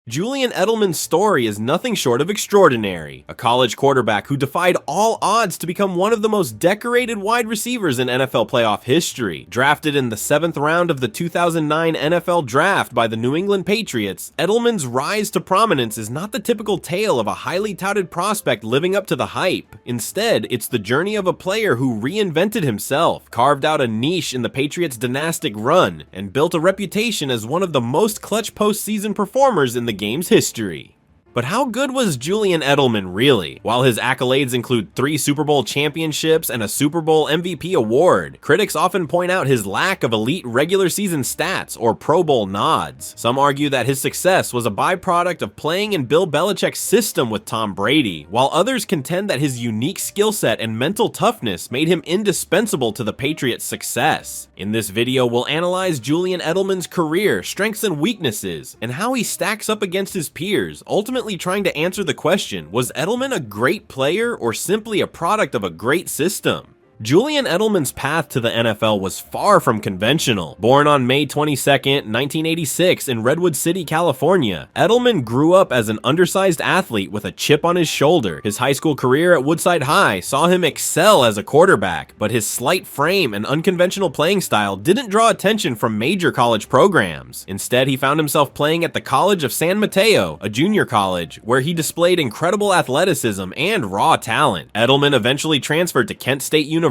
Julian Edelman's story is nothing short of extraordinary. A college quarterback who defied all odds to become one of the most decorated wide receivers in NFL playoff history. Drafted in the 7th round of the 2009 NFL Draft by the New England Patriots, Edelman's rise to prominence is not the typical tale of a highly touted prospect living up to the hype. Instead, it's the journey of a player who reinvented himself, carved out a niche in the Patriots' dynastic run, and built a reputation as one of the most clutch postseason performers in the game's history. But how good was Julian Edelman really? While his accolades include 3 Super Bowl championships and a Super Bowl MVP award, critics often point out his lack of elite regular season stats or Pro Bowl nods. Some argue that his success was a byproduct of playing in Bill Belichick's system with Tom Brady, while others contend that his unique skill set and mental toughness made him indispensable to the Patriots' success. In this video, we'll analyze Julian Edelman's career, strengths and weaknesses, and how he stacks up against his peers, ultimately trying to answer the question, was Edelman a great player or simply a product of a great system? Julian Edelman's path to the NFL was far from conventional. Born on May 22, 1986 in Redwood City, California, Edelman grew up as an undersized athlete with a chip on his shoulder. His high school career at Woodside High saw him excel as a quarterback, but his slight frame and unconventional playing style didn't draw attention from major college programs. Instead, he found himself playing at the College of San Mateo, a junior college, where he displayed incredible athleticism and raw talent. Edelman eventually transferred to Kent State University,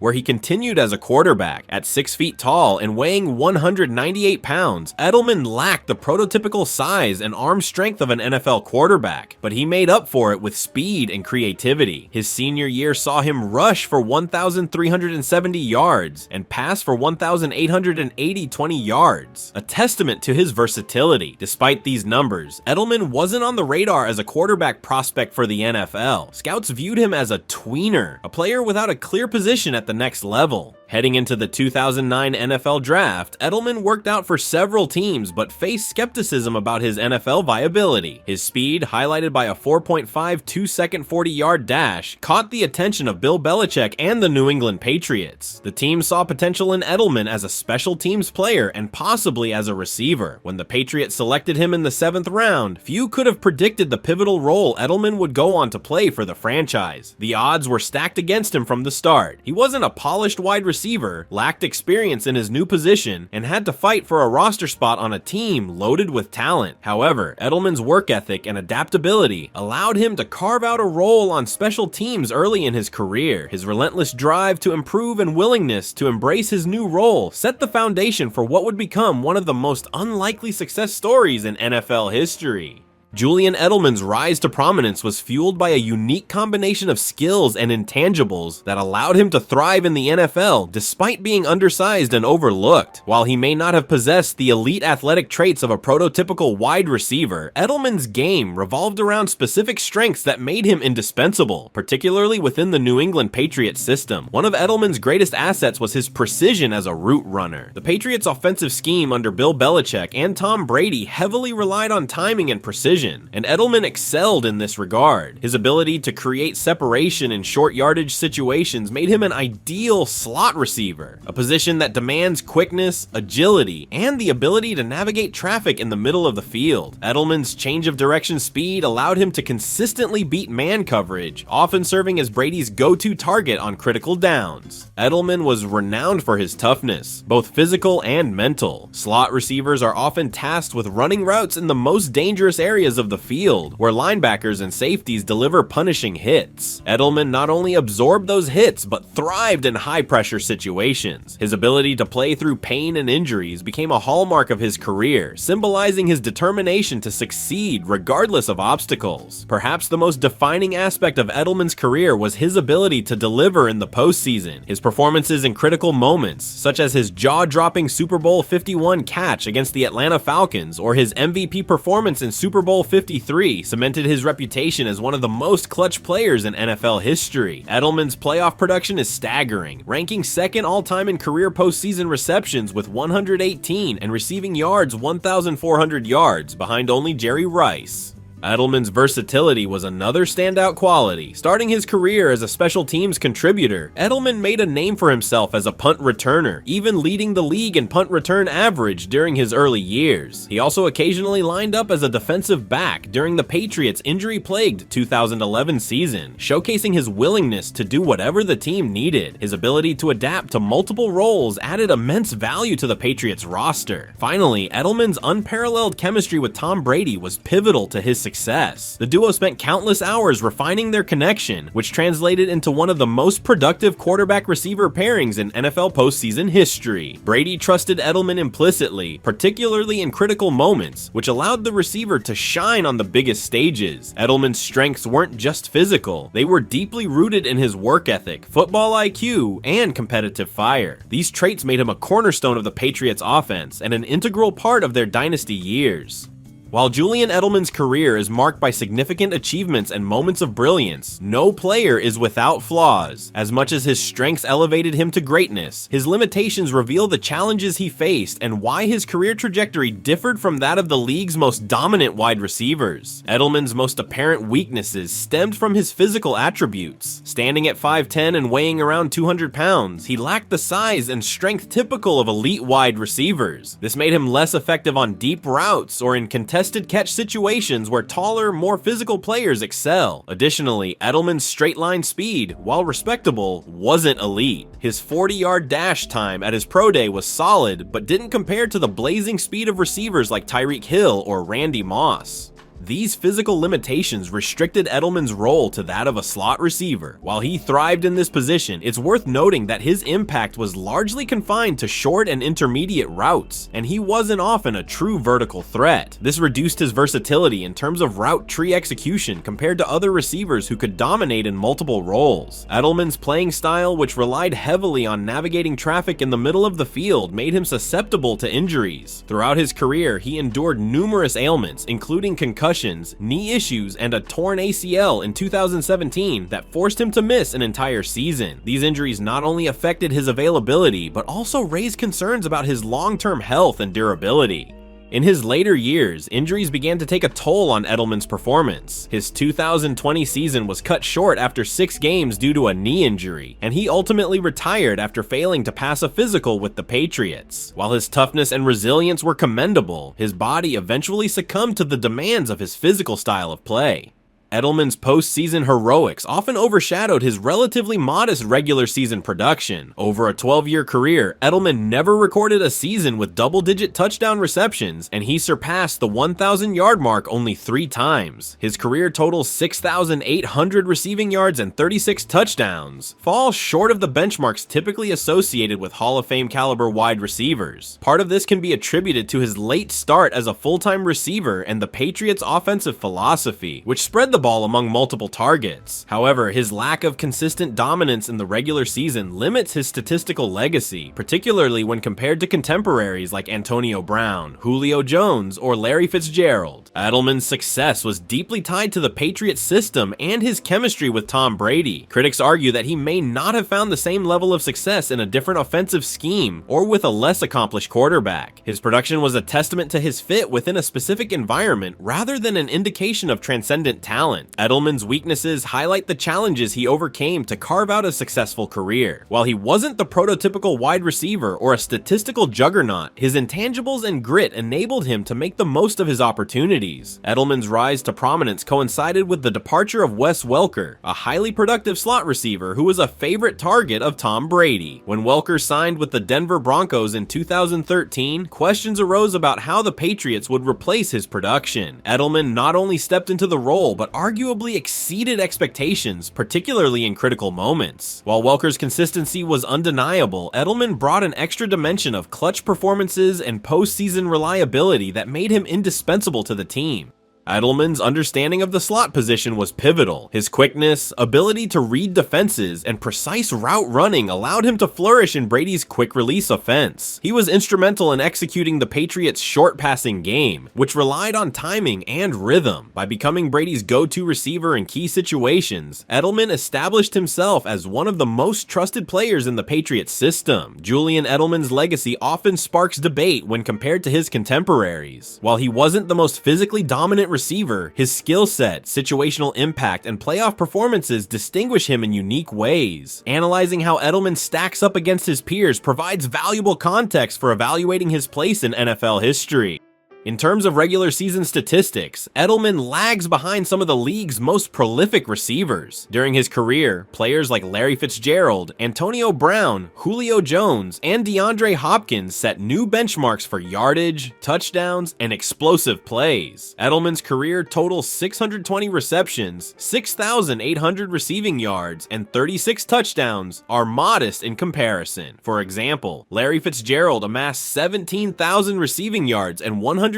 where he continued as a quarterback. At 6 feet tall and weighing 198 pounds, Edelman lacked the prototypical size and arm strength of an NFL quarterback, but he made up for it with speed and creativity. His senior year saw him rush for 1,370 yards and pass for 1,880 20 yards, a testament to his versatility. Despite these numbers, Edelman wasn't on the radar as a quarterback prospect for the NFL. Scouts viewed him as a tweener, a player without a clear position at the next level. Heading into the 2009 NFL Draft, Edelman worked out for several teams but faced skepticism about his NFL viability. His speed, highlighted by a 4.52-second 40-yard dash, caught the attention of Bill Belichick and the New England Patriots. The team saw potential in Edelman as a special teams player and possibly as a receiver. When the Patriots selected him in the 7th round, few could have predicted the pivotal role Edelman would go on to play for the franchise. The odds were stacked against him from the start. He wasn't a polished wide receiver, lacked experience in his new position, and had to fight for a roster spot on a team loaded with talent. However, Edelman's work ethic and adaptability allowed him to carve out a role on special teams early in his career. His relentless drive to improve and willingness to embrace his new role set the foundation for what would become one of the most unlikely success stories in NFL history. Julian Edelman's rise to prominence was fueled by a unique combination of skills and intangibles that allowed him to thrive in the NFL despite being undersized and overlooked. While he may not have possessed the elite athletic traits of a prototypical wide receiver, Edelman's game revolved around specific strengths that made him indispensable, particularly within the New England Patriots system. One of Edelman's greatest assets was his precision as a route runner. The Patriots' offensive scheme under Bill Belichick and Tom Brady heavily relied on timing and precision, and Edelman excelled in this regard. His ability to create separation in short yardage situations made him an ideal slot receiver, a position that demands quickness, agility, and the ability to navigate traffic in the middle of the field. Edelman's change of direction speed allowed him to consistently beat man coverage, often serving as Brady's go-to target on critical downs. Edelman was renowned for his toughness, both physical and mental. Slot receivers are often tasked with running routes in the most dangerous areas of the field, where linebackers and safeties deliver punishing hits. Edelman not only absorbed those hits, but thrived in high-pressure situations. His ability to play through pain and injuries became a hallmark of his career, symbolizing his determination to succeed regardless of obstacles. Perhaps the most defining aspect of Edelman's career was his ability to deliver in the postseason. His performances in critical moments, such as his jaw-dropping Super Bowl 51 catch against the Atlanta Falcons or his MVP performance in Super Bowl 53, cemented his reputation as one of the most clutch players in NFL history. Edelman's playoff production is staggering, ranking second all-time in career postseason receptions with 118 and receiving yards 1,400 yards, behind only Jerry Rice. Edelman's versatility was another standout quality. Starting his career as a special teams contributor, Edelman made a name for himself as a punt returner, even leading the league in punt return average during his early years. He also occasionally lined up as a defensive back during the Patriots' injury-plagued 2011 season, showcasing his willingness to do whatever the team needed. His ability to adapt to multiple roles added immense value to the Patriots roster. Finally, Edelman's unparalleled chemistry with Tom Brady was pivotal to his success. The duo spent countless hours refining their connection, which translated into one of the most productive quarterback-receiver pairings in NFL postseason history. Brady trusted Edelman implicitly, particularly in critical moments, which allowed the receiver to shine on the biggest stages. Edelman's strengths weren't just physical, they were deeply rooted in his work ethic, football IQ, and competitive fire. These traits made him a cornerstone of the Patriots offense and an integral part of their dynasty years. While Julian Edelman's career is marked by significant achievements and moments of brilliance, no player is without flaws. As much as his strengths elevated him to greatness, his limitations reveal the challenges he faced and why his career trajectory differed from that of the league's most dominant wide receivers. Edelman's most apparent weaknesses stemmed from his physical attributes. Standing at 5'10" and weighing around 200 pounds, he lacked the size and strength typical of elite wide receivers. This made him less effective on deep routes or in contested catch situations where taller, more physical players excel. Additionally, Edelman's straight-line speed, while respectable, wasn't elite. His 40-yard dash time at his pro day was solid, but didn't compare to the blazing speed of receivers like Tyreek Hill or Randy Moss. These physical limitations restricted Edelman's role to that of a slot receiver. While he thrived in this position, it's worth noting that his impact was largely confined to short and intermediate routes, and he wasn't often a true vertical threat. This reduced his versatility in terms of route tree execution compared to other receivers who could dominate in multiple roles. Edelman's playing style, which relied heavily on navigating traffic in the middle of the field, made him susceptible to injuries. Throughout his career, he endured numerous ailments, including concussions, knee issues, and a torn ACL in 2017 that forced him to miss an entire season. These injuries not only affected his availability, but also raised concerns about his long-term health and durability. In his later years, injuries began to take a toll on Edelman's performance. His 2020 season was cut short after 6 games due to a knee injury, and he ultimately retired after failing to pass a physical with the Patriots. While his toughness and resilience were commendable, his body eventually succumbed to the demands of his physical style of play. Edelman's postseason heroics often overshadowed his relatively modest regular season production. Over a 12-year career, Edelman never recorded a season with double-digit touchdown receptions, and he surpassed the 1,000-yard mark only 3 times. His career totals 6,800 receiving yards and 36 touchdowns, falls short of the benchmarks typically associated with Hall of Fame caliber wide receivers. Part of this can be attributed to his late start as a full-time receiver and the Patriots' offensive philosophy, which spread the ball among multiple targets. However, his lack of consistent dominance in the regular season limits his statistical legacy, particularly when compared to contemporaries like Antonio Brown, Julio Jones, or Larry Fitzgerald. Edelman's success was deeply tied to the Patriots system and his chemistry with Tom Brady. Critics argue that he may not have found the same level of success in a different offensive scheme or with a less accomplished quarterback. His production was a testament to his fit within a specific environment rather than an indication of transcendent talent. Edelman's weaknesses highlight the challenges he overcame to carve out a successful career. While he wasn't the prototypical wide receiver or a statistical juggernaut, his intangibles and grit enabled him to make the most of his opportunities. Edelman's rise to prominence coincided with the departure of Wes Welker, a highly productive slot receiver who was a favorite target of Tom Brady. When Welker signed with the Denver Broncos in 2013, questions arose about how the Patriots would replace his production. Edelman not only stepped into the role, but arguably exceeded expectations, particularly in critical moments. While Welker's consistency was undeniable, Edelman brought an extra dimension of clutch performances and postseason reliability that made him indispensable to the team. Edelman's understanding of the slot position was pivotal. His quickness, ability to read defenses, and precise route running allowed him to flourish in Brady's quick-release offense. He was instrumental in executing the Patriots' short passing game, which relied on timing and rhythm. By becoming Brady's go-to receiver in key situations, Edelman established himself as one of the most trusted players in the Patriots system. Julian Edelman's legacy often sparks debate when compared to his contemporaries. While he wasn't the most physically dominant dominant receiver, his skill set, situational impact, and playoff performances distinguish him in unique ways. Analyzing how Edelman stacks up against his peers provides valuable context for evaluating his place in NFL history. In terms of regular season statistics, Edelman lags behind some of the league's most prolific receivers. During his career, players like Larry Fitzgerald, Antonio Brown, Julio Jones, and DeAndre Hopkins set new benchmarks for yardage, touchdowns, and explosive plays. Edelman's career totals 620 receptions, 6,800 receiving yards, and 36 touchdowns are modest in comparison. For example, Larry Fitzgerald amassed 17,000 receiving yards and 121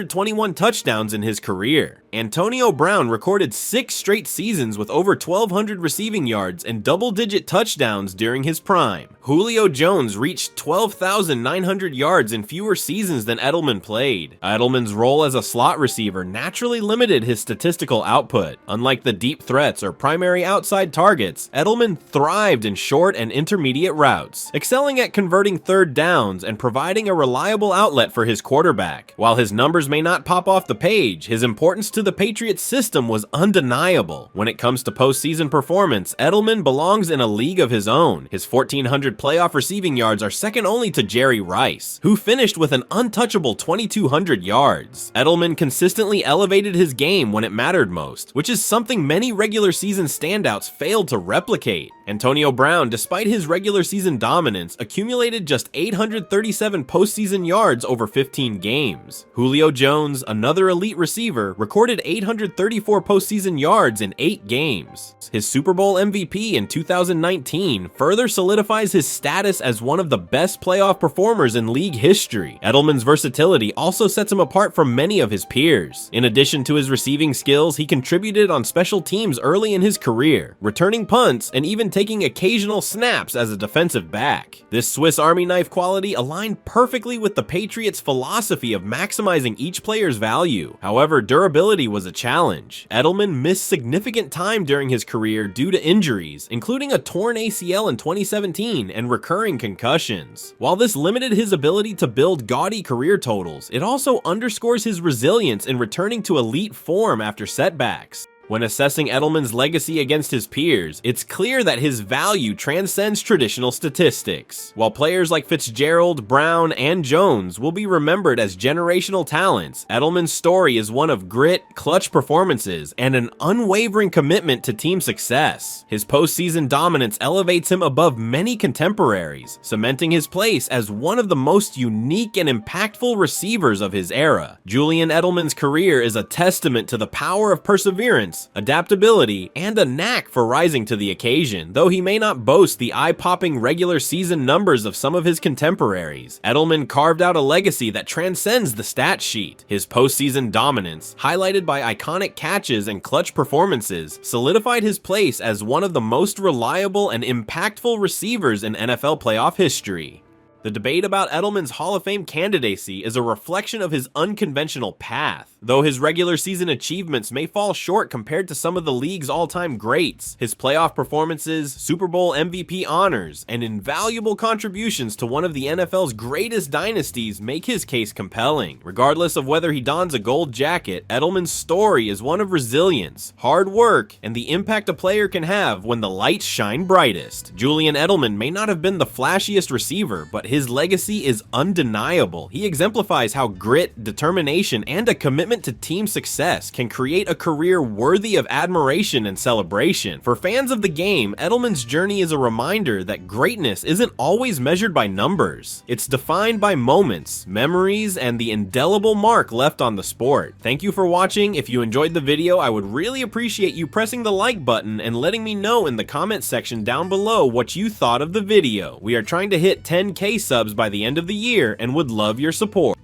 touchdowns in his career. Antonio Brown recorded 6 straight seasons with over 1,200 receiving yards and double-digit touchdowns during his prime. Julio Jones reached 12,900 yards in fewer seasons than Edelman played. Edelman's role as a slot receiver naturally limited his statistical output. Unlike the deep threats or primary outside targets, Edelman thrived in short and intermediate routes, excelling at converting third downs and providing a reliable outlet for his quarterback. While his numbers may not pop off the page, his importance to the Patriots system was undeniable. When it comes to postseason performance, Edelman belongs in a league of his own. His 1,400 playoff receiving yards are second only to Jerry Rice, who finished with an untouchable 2,200 yards. Edelman consistently elevated his game when it mattered most, which is something many regular season standouts failed to replicate. Antonio Brown, despite his regular season dominance, accumulated just 837 postseason yards over 15 games. Julio Jones, another elite receiver, recorded 834 postseason yards in 8 games. His Super Bowl MVP in 2019 further solidifies his status as one of the best playoff performers in league history. Edelman's versatility also sets him apart from many of his peers. In addition to his receiving skills, he contributed on special teams early in his career, returning punts and even taking occasional snaps as a defensive back. This Swiss Army knife quality aligned perfectly with the Patriots' philosophy of maximizing each player's value. However, durability was a challenge. Edelman missed significant time during his career due to injuries, including a torn ACL in 2017 and recurring concussions. While this limited his ability to build gaudy career totals, it also underscores his resilience in returning to elite form after setbacks. When assessing Edelman's legacy against his peers, it's clear that his value transcends traditional statistics. While players like Fitzgerald, Brown, and Jones will be remembered as generational talents, Edelman's story is one of grit, clutch performances, and an unwavering commitment to team success. His postseason dominance elevates him above many contemporaries, cementing his place as one of the most unique and impactful receivers of his era. Julian Edelman's career is a testament to the power of perseverance, adaptability, and a knack for rising to the occasion. Though he may not boast the eye-popping regular season numbers of some of his contemporaries, Edelman carved out a legacy that transcends the stat sheet. His postseason dominance, highlighted by iconic catches and clutch performances, solidified his place as one of the most reliable and impactful receivers in NFL playoff history. The debate about Edelman's Hall of Fame candidacy is a reflection of his unconventional path. Though his regular season achievements may fall short compared to some of the league's all-time greats, his playoff performances, Super Bowl MVP honors, and invaluable contributions to one of the NFL's greatest dynasties make his case compelling. Regardless of whether he dons a gold jacket, Edelman's story is one of resilience, hard work, and the impact a player can have when the lights shine brightest. Julian Edelman may not have been the flashiest receiver, but his legacy is undeniable. He exemplifies how grit, determination, and a commitment to team success can create a career worthy of admiration and celebration. For fans of the game, Edelman's journey is a reminder that greatness isn't always measured by numbers. It's defined by moments, memories, and the indelible mark left on the sport. Thank you for watching. If you enjoyed the video, I would really appreciate you pressing the like button and letting me know in the comment section down below what you thought of the video. We are trying to hit 10K subs by the end of the year and would love your support.